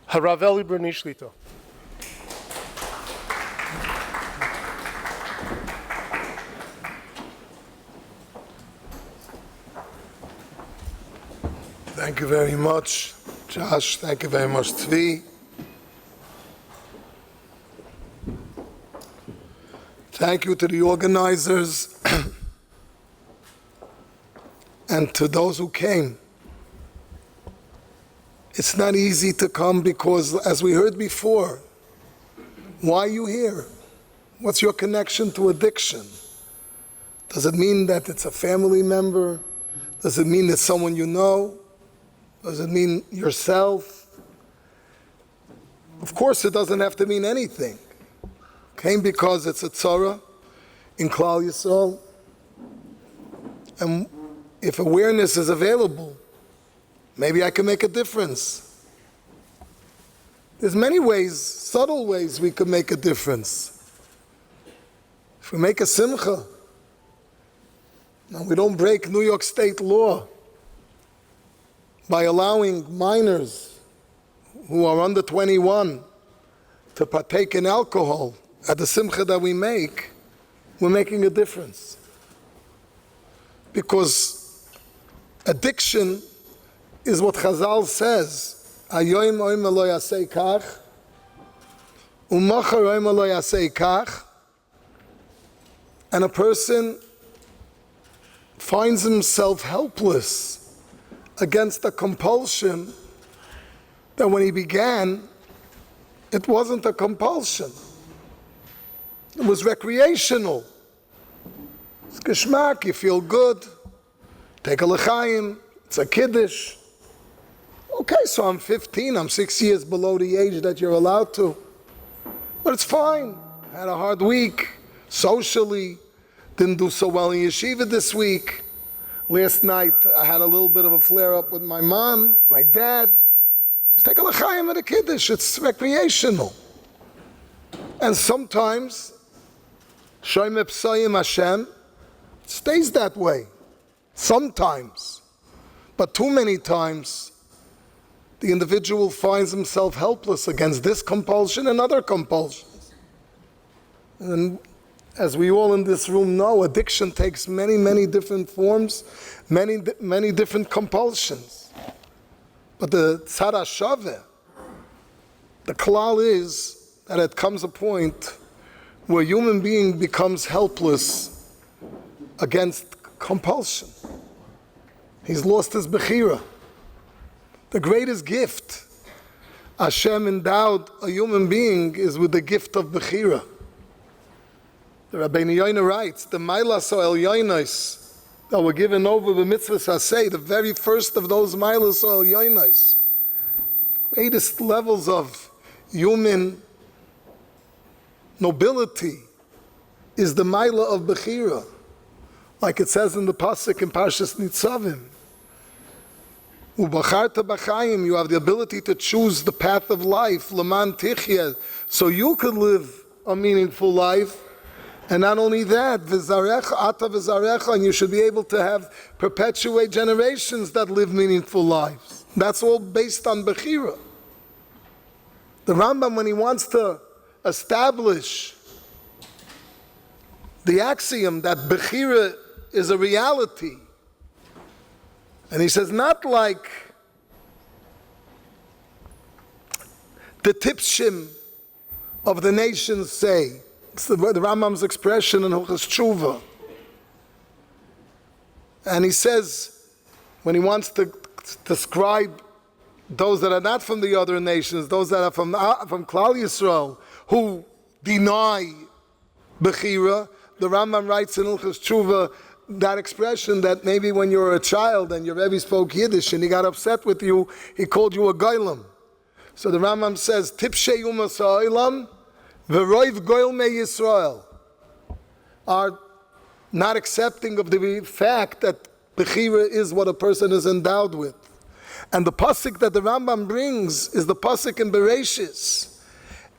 Harav Brudny Shlit. Thank you very much, Josh. Thank you very much, Tzvi. Thank you to the organizers and to those who came. It's not easy to come because, as we heard before, why are you here? What's your connection to addiction? Does it mean that it's a family member? Does it mean it's someone you know? Does it mean yourself? Of course, it doesn't have to mean anything. Came because it's a tzara in Klal Yisrael. And if awareness is available, maybe I can make a difference. There's many ways, subtle ways we could make a difference. If we make a simcha, and we don't break New York State law by allowing minors who are under 21 to partake in alcohol at the simcha that we make, we're making a difference. Because addiction is what Chazal says, Ayoim oim lo yasei kach, umachar oim lo yasei kach, and a person finds himself helpless against a compulsion that when he began, it wasn't a compulsion. It was recreational. It's geschmack, you feel good. Take a l'chaim, it's a kiddush. Okay, so I'm 15, I'm 6 years below the age that you're allowed to. But it's fine. I had a hard week, socially. Didn't do so well in yeshiva this week. Last night, I had a little bit of a flare-up with my mom, my dad. Let's take a l'chaim at a kiddush. It's recreational. And sometimes, shoym p'sayim Hashem, it stays that way. Sometimes. But too many times, the individual finds himself helpless against this compulsion and other compulsions. And as we all in this room know, addiction takes many, many different forms, many different compulsions. But the tzara shaveh, the klal is that it comes a point where a human being becomes helpless against compulsion. He's lost his bechira. The greatest gift Hashem endowed a human being is with the gift of bechira. The Rabbeinu Yoina writes, the Mailas o Elyonos that were given over the mitzvahs hasei, the very first of those Mailas o Elyonos, greatest levels of human nobility, is the Maila of Bechira. Like it says in the Pasuk in Parshas Nitzavim, Ubacharta b'chaim, you have the ability to choose the path of life, Laman Tichya, so you could live a meaningful life. And not only that, v'zarecha, ata v'zarecha, and you should be able to perpetuate generations that live meaningful lives. That's all based on Bechira. The Rambam, when he wants to establish the axiom that Bechira is a reality, and he says, not like the tipshim of the nations say. It's the Rambam's expression in Hilchos Tshuva. And he says, when he wants to describe those that are not from the other nations, those that are from Klal Yisrael, who deny Bechira, the Rambam writes in Hilchos Tshuva that expression that maybe when you were a child and your Rebbe spoke Yiddish and he got upset with you, he called you a goylem. So the Rambam says, Tipshei umas ha'olam, V'roiv goylmei Yisrael, are not accepting of the fact that Bechira is what a person is endowed with. And the pasuk that the Rambam brings is the pasuk in Bereshis.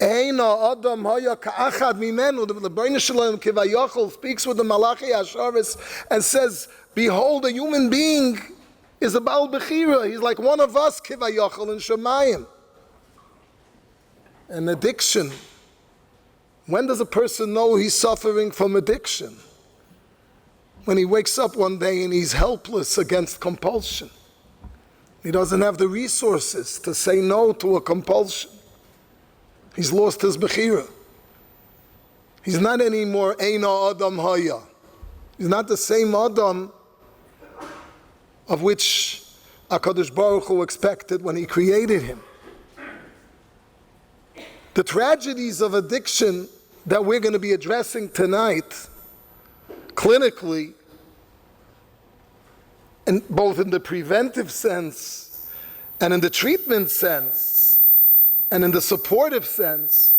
Eina Adam haya ka'achad mimenu. The Brudny Shalom Kivayachol speaks with the Malachi Hasharis and says, behold, a human being is a Baal Bechira. He's like one of us, Kivayachol, in Shemayim. and addiction. When does a person know he's suffering from addiction? When he wakes up one day and he's helpless against compulsion. He doesn't have the resources to say no to a compulsion. He's lost his bechira. He's not anymore Eina Adam Haya. He's not the same Adam of which HaKadosh Baruch Hu expected when he created him. The tragedies of addiction that we're going to be addressing tonight, clinically, and both in the preventive sense and in the treatment sense and in the supportive sense,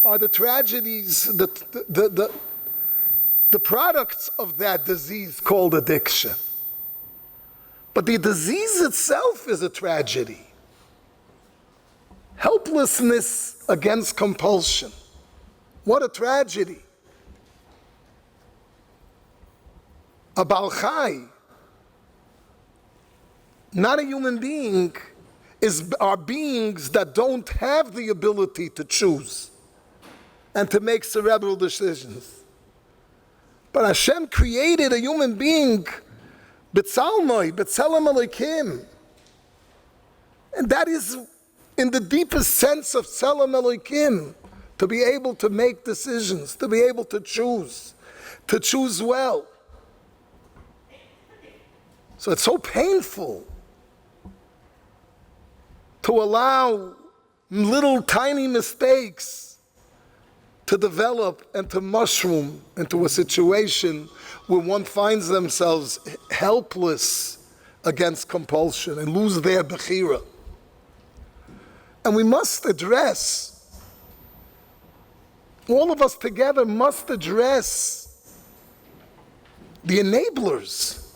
are the tragedies, the products of that disease called addiction. But the disease itself is a tragedy. Helplessness against compulsion. What a tragedy. A Baal Chai, not a human being, are beings that don't have the ability to choose and to make cerebral decisions. But Hashem created a human being, B'tzalmoi, B'tzelem Elokim. And that is, in the deepest sense of Tzelem Elokim, to be able to make decisions, to be able to choose well. So it's so painful to allow little tiny mistakes to develop and to mushroom into a situation where one finds themselves helpless against compulsion and lose their bechira. And we must address, all of us together must address the enablers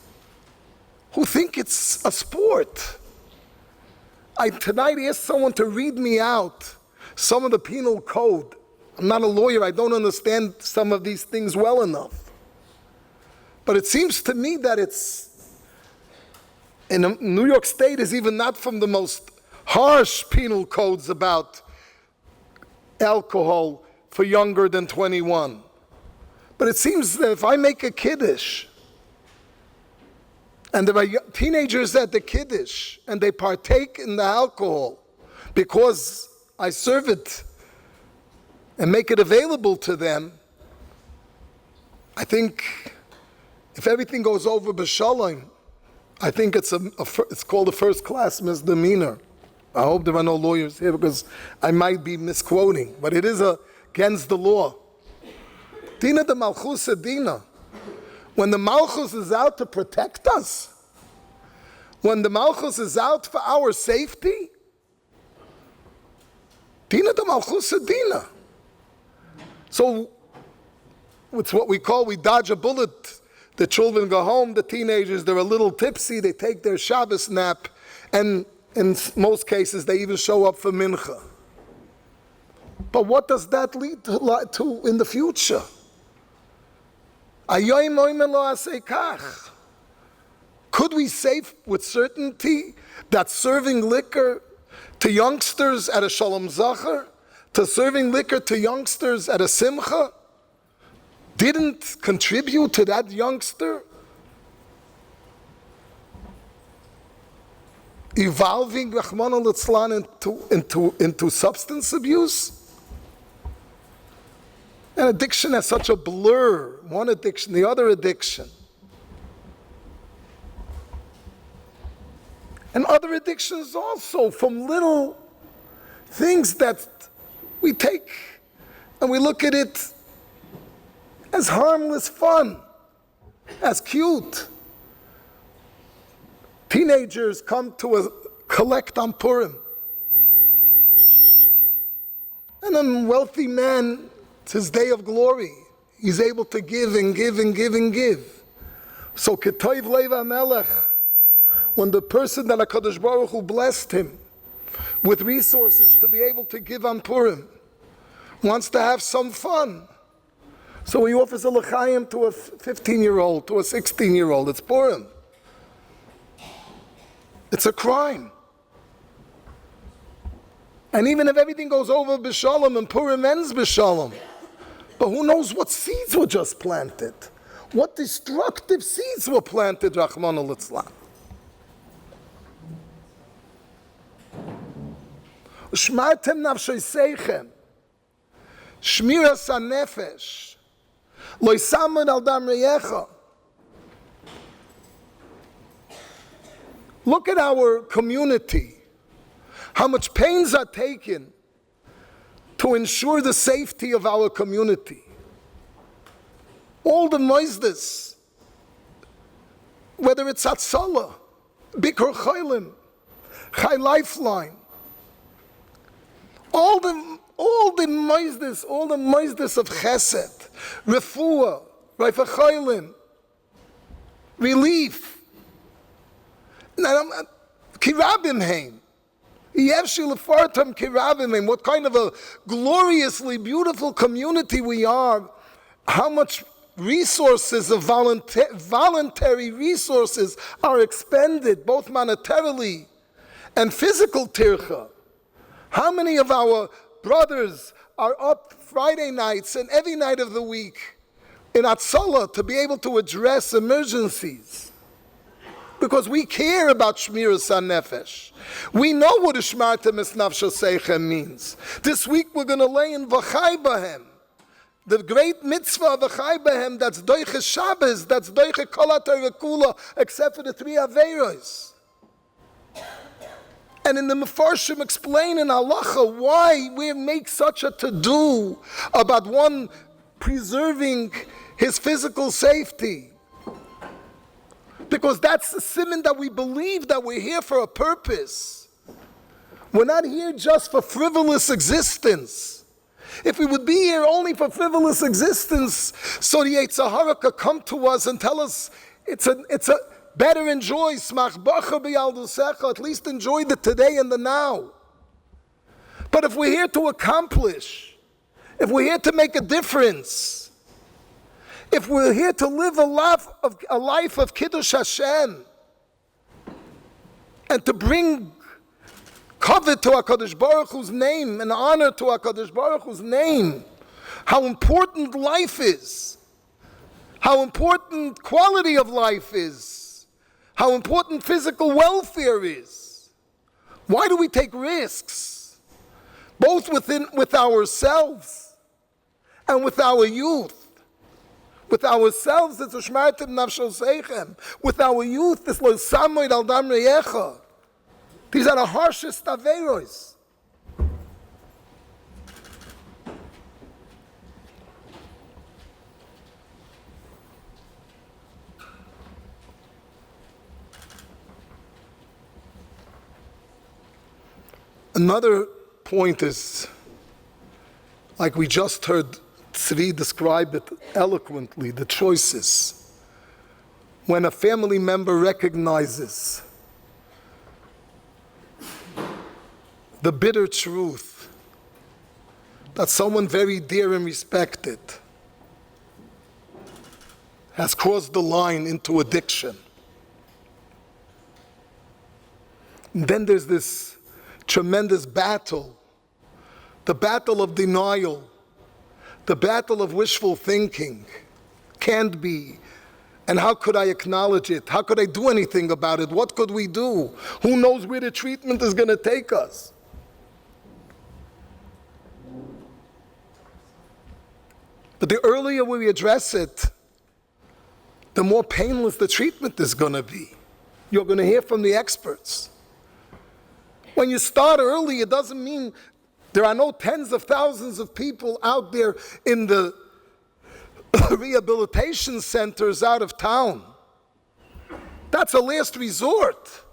who think it's a sport. I tonight asked someone to read me out some of the penal code. I'm not a lawyer, I don't understand some of these things well enough. But it seems to me that in New York State is even not from the most harsh penal codes about alcohol for younger than 21. But it seems that if I make a kiddush, and there are teenagers at the kiddush, and they partake in the alcohol because I serve it and make it available to them, I think if everything goes over b'shalom, I think it's called a first-class misdemeanor. I hope there are no lawyers here because I might be misquoting, but it is against the law. Dina de Malchus Dina. When the Malchus is out to protect us, when the Malchus is out for our safety, Dina de Malchus Dina. So it's what we dodge a bullet. The children go home, the teenagers, they're a little tipsy, they take their Shabbos nap, and in most cases they even show up for mincha. But what does that lead to in the future? Could we say with certainty that serving liquor to youngsters at a Shalom Zachar, to serving liquor to youngsters at a Simcha, didn't contribute to that youngster evolving Rahman al-Itzlan into substance abuse? And addiction has such a blur, one addiction, the other addiction. And other addictions also, from little things that we take and we look at it as harmless fun, as cute. Teenagers come to collect on Purim. And a wealthy man, it's his day of glory. He's able to give and give and give and give. So Ketoiv Leiva Melech, when the person that HaKadosh Baruch Hu blessed him with resources to be able to give on Purim, wants to have some fun. So he offers a l'chaim to a 15-year-old, to a 16-year-old. It's Purim. It's a crime. And even if everything goes over b'shalom and Purim ends b'shalom, but who knows what seeds were just planted? What destructive seeds were planted, Rachmana litzlan. Shmartem nafshoseichem, shmiras hanefesh, lo yisamud al dam reyecha. Look at our community, how much pains are taken to ensure the safety of our community. All the moisdes, whether it's Hatzalah, Bikur Chaylim, Chai Lifeline, all the moisdes of Chesed, Refuah, Raifa Chaylim, relief. Kirabim Haim. What kind of a gloriously beautiful community we are. How much resources of voluntary resources are expended, both monetarily and physical tircha. How many of our brothers are up Friday nights and every night of the week in Hatzalah to be able to address emergencies? Because we care about Shmiras HaNefesh. We know what Shmartem es Nafshoseichem means. This week we're going to lay in V'chai Bahem, the great mitzvah of V'chai Bahem, that's Doiche Shabbos, that's Doiche Kol HaTorah Kula, except for the 3 Aveiros. And in the Mefarshim explain in Halacha why we make such a to-do about one preserving his physical safety. Because that's the siman that we believe that we're here for a purpose. We're not here just for frivolous existence. If we would be here only for frivolous existence, so the Yetzer Hara could come to us and tell us it's a better enjoy, smach bacher b'yaldusecha, at least enjoy the today and the now. But if we're here to accomplish, if we're here to make a difference, if we're here to live a life of Kiddush Hashem and to bring kavod to HaKadosh Baruch Hu's name and honor to HaKadosh Baruch Hu's name, how important life is, how important quality of life is, how important physical welfare is. Why do we take risks? Both with ourselves and with our youth. With ourselves, it's a Shmartem Nafshoseichem. With our youth, it's Lo Samoid Al Dam Reyecha. These are the harshest Aveiros. Another point is, like we just heard Tzvi describe it eloquently, the choices. When a family member recognizes the bitter truth that someone very dear and respected has crossed the line into addiction. And then there's this tremendous battle, the battle of denial, the battle of wishful thinking. Can't be. And how could I acknowledge it? How could I do anything about it? What could we do? Who knows where the treatment is going to take us? But the earlier we address it, the more painless the treatment is going to be. You're going to hear from the experts. When you start early, it doesn't mean there are no tens of thousands of people out there in the rehabilitation centers out of town. That's a last resort.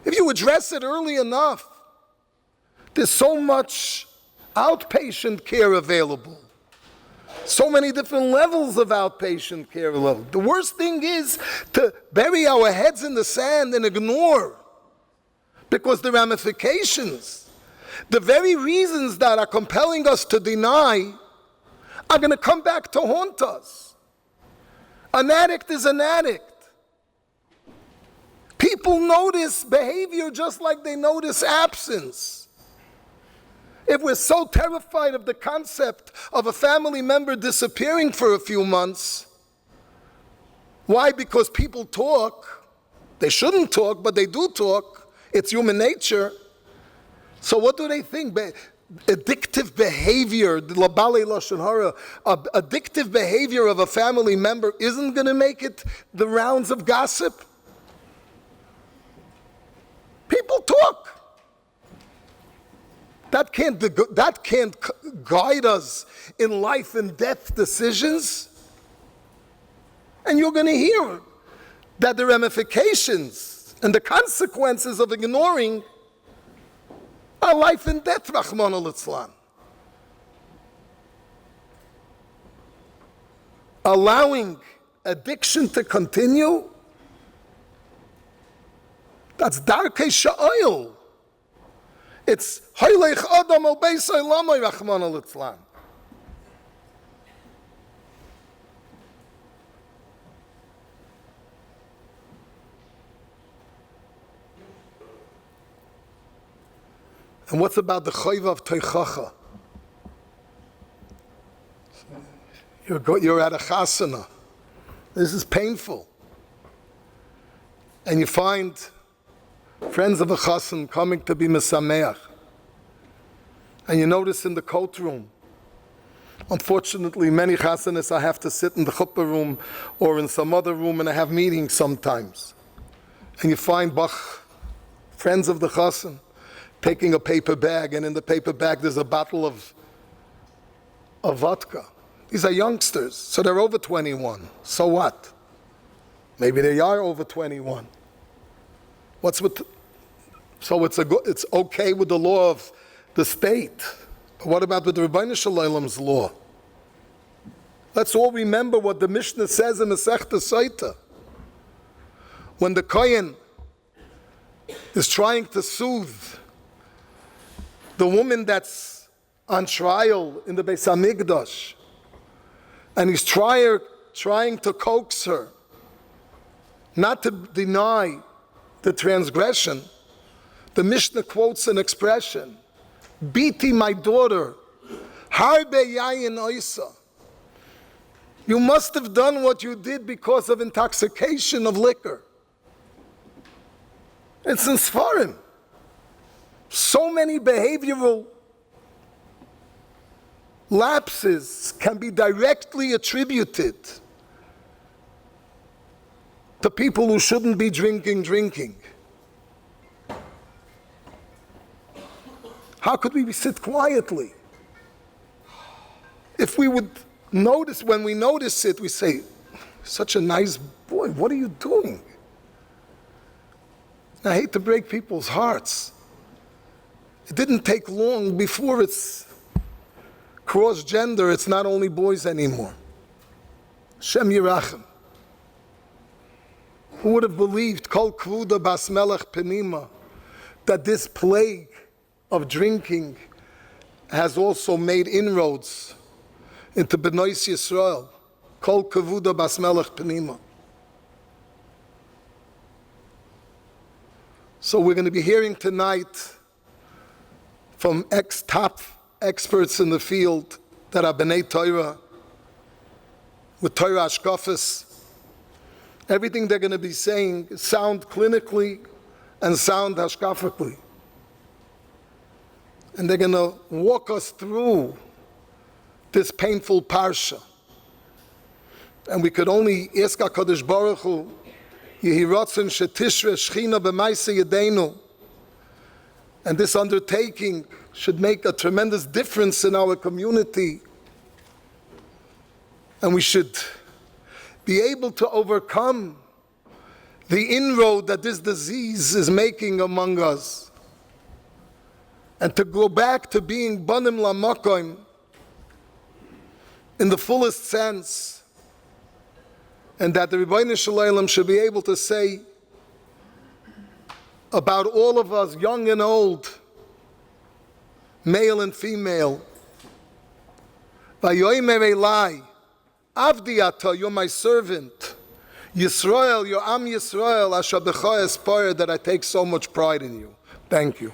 If you address it early enough, there's so much outpatient care available. So many different levels of outpatient care available. The worst thing is to bury our heads in the sand and ignore, because the ramifications, the very reasons that are compelling us to deny, are going to come back to haunt us. An addict is an addict. People notice behavior just like they notice absence. If we're so terrified of the concept of a family member disappearing for a few months, why? Because people talk. They shouldn't talk, but they do talk. It's human nature. So what do they think? Addictive behavior, addictive behavior of a family member isn't going to make it the rounds of gossip. People talk. That can't guide us in life and death decisions. And you're going to hear that the ramifications and the consequences of ignoring are life and death, Rahman al-Islam. Allowing addiction to continue, that's darkei sha'oil. It's Haylech Adam al Beis Olamai Rahman al-Islam. And what's about the chayva of teichacha? You're at a chasana. This is painful. And you find friends of a chasan coming to be mesameach. And you notice in the coat room, unfortunately, many chasanas I have to sit in the chuppah room or in some other room and I have meetings sometimes. And you find friends of the chasan taking a paper bag, and in the paper bag there's a bottle of vodka. These are youngsters, so they're over 21. So what? Maybe they are over 21. So it's okay with the law of the state. But what about with the Rebbeinu Shalom's law? Let's all remember what the Mishnah says in Masechta Saita. When the Kohen is trying to soothe the woman that's on trial in the Beis HaMikdash, and he's trying to coax her not to deny the transgression, the Mishnah quotes an expression, Biti, my daughter, harbe yayin oisa. You must have done what you did because of intoxication of liquor. It's in Sfarim. So many behavioral lapses can be directly attributed to people who shouldn't be drinking. How could we sit quietly? If we would notice, when we notice it, we say, such a nice boy, what are you doing? I hate to break people's hearts. It didn't take long before it's cross-gender, it's not only boys anymore. Shem Yirachem. Who would have believed, Kol Kvuda Bas Melech Penima, that this plague of drinking has also made inroads into B'nais Yisrael. Kol Kvuda Bas Melech Penima. So we're going to be hearing tonight from top experts in the field that are B'nai Torah, with Torah Ashkafis. Everything they're going to be saying is sound clinically and sound hashkafically. And they're going to walk us through this painful parsha. And we could only ask HaKadosh Baruch Hu, Yehi Ratzon Shetishre Shechina B'maaseh Yedeinu. And this undertaking should make a tremendous difference in our community. And we should be able to overcome the inroad that this disease is making among us. And to go back to being Banim Lamakoim in the fullest sense. And that the Rebbeinu Shalom should be able to say about all of us, young and old, male and female, Vayomer Elai, Avdi Ata, you're my servant. Yisrael, your Am Yisrael, Asher B'cha Espar, that I take so much pride in you. Thank you.